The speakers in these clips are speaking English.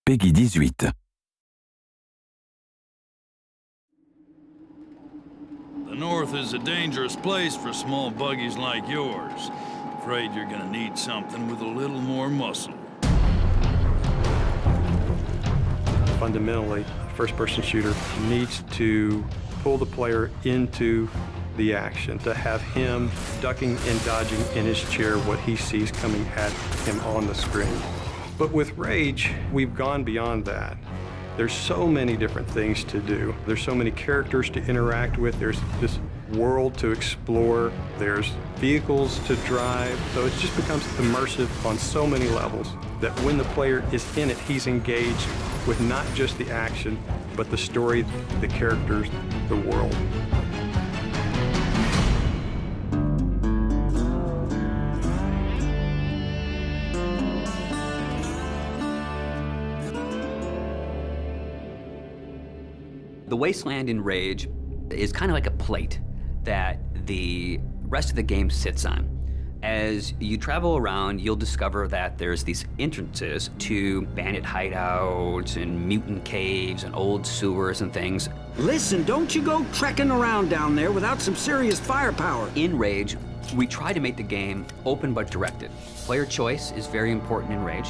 Peggy 18. The North is a dangerous place for small buggies like yours. Afraid you're gonna need something with a little more muscle. Fundamentally, a first-person shooter needs to pull the player into the action, to have him ducking and dodging in his chair what he sees coming at him on the screen. But with Rage, we've gone beyond that. There's so many different things to do. There's so many characters to interact with. There's this world to explore. There's vehicles to drive. So it just becomes immersive on so many levels that when the player is in it, he's engaged with not just the action, but the story, the characters, the world. The Wasteland in Rage is kind of like a plate that the rest of the game sits on. As you travel around, you'll discover that there's these entrances to bandit hideouts and mutant caves and old sewers and things. Listen, don't you go trekking around down there without some serious firepower. In Rage, we try to make the game open but directed. Player choice is very important in Rage.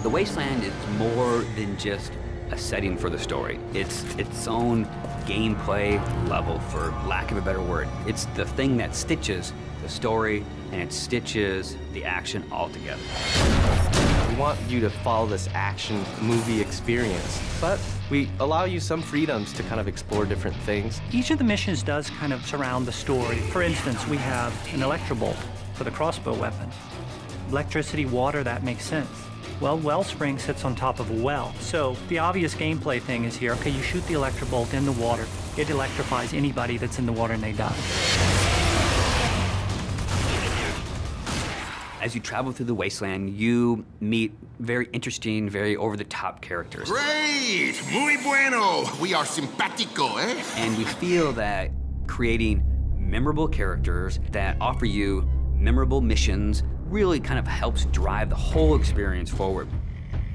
The Wasteland is more than just a setting for the story. It's its own gameplay level, for lack of a better word. It's the thing that stitches the story and it stitches the action all together. We want you to follow this action movie experience, but we allow you some freedoms to kind of explore different things. Each of the missions does kind of surround the story. For instance, we have an electrobolt for the crossbow weapon. Electricity, water, that makes sense. Well, Wellspring sits on top of a well. So the obvious gameplay thing is here, okay, you shoot the electrobolt in the water. It electrifies anybody that's in the water and they die. As you travel through the Wasteland, you meet very interesting, very over-the-top characters. Great! Muy bueno! We are simpático, eh? And we feel that creating memorable characters that offer you memorable missions really kind of helps drive the whole experience forward.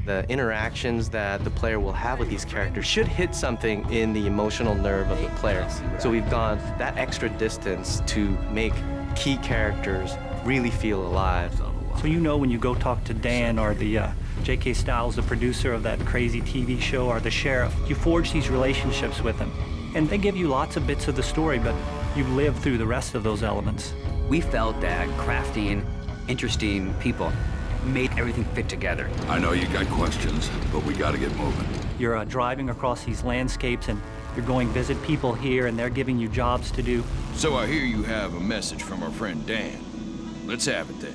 The interactions that the player will have with these characters should hit something in the emotional nerve of the player. So we've gone that extra distance to make key characters really feel alive. So you know when you go talk to Dan or the J.K. Styles, the producer of that crazy TV show, or the sheriff, you forge these relationships with them. And they give you lots of bits of the story, but you live through the rest of those elements. We felt that crafting interesting people made everything fit together. I know you got questions, but we gotta get moving. You're driving across these landscapes and you're going visit people here and they're giving you jobs to do. So I hear you have a message from our friend Dan. Let's have it then.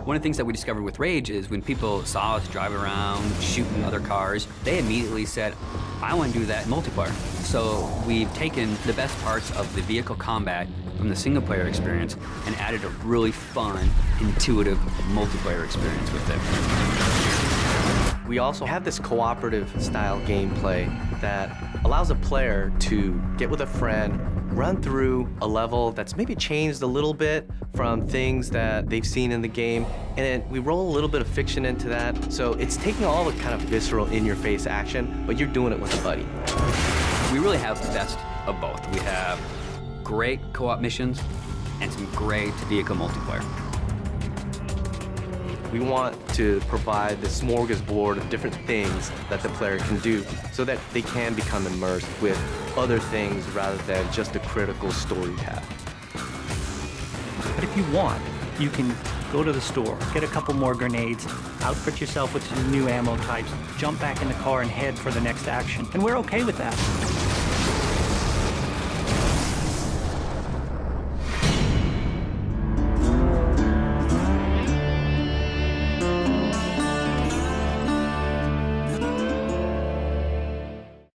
One of the things that we discovered with Rage is when people saw us drive around, shooting other cars, they immediately said, I want to do that in multiplayer. So we've taken the best parts of the vehicle combat from the single-player experience and added a really fun, intuitive multiplayer experience with it. We also have this cooperative style gameplay that allows a player to get with a friend, run through a level that's maybe changed a little bit from things that they've seen in the game, and then we roll a little bit of fiction into that. So it's taking all the kind of visceral, in-your-face action, but you're doing it with a buddy. We really have the best of both. We have great co-op missions and some great vehicle multiplayer. We want to provide this smorgasbord of different things that the player can do so that they can become immersed with other things rather than just a critical story path. But if you want, you can go to the store, get a couple more grenades, outfit yourself with some new ammo types, jump back in the car and head for the next action. And we're okay with that.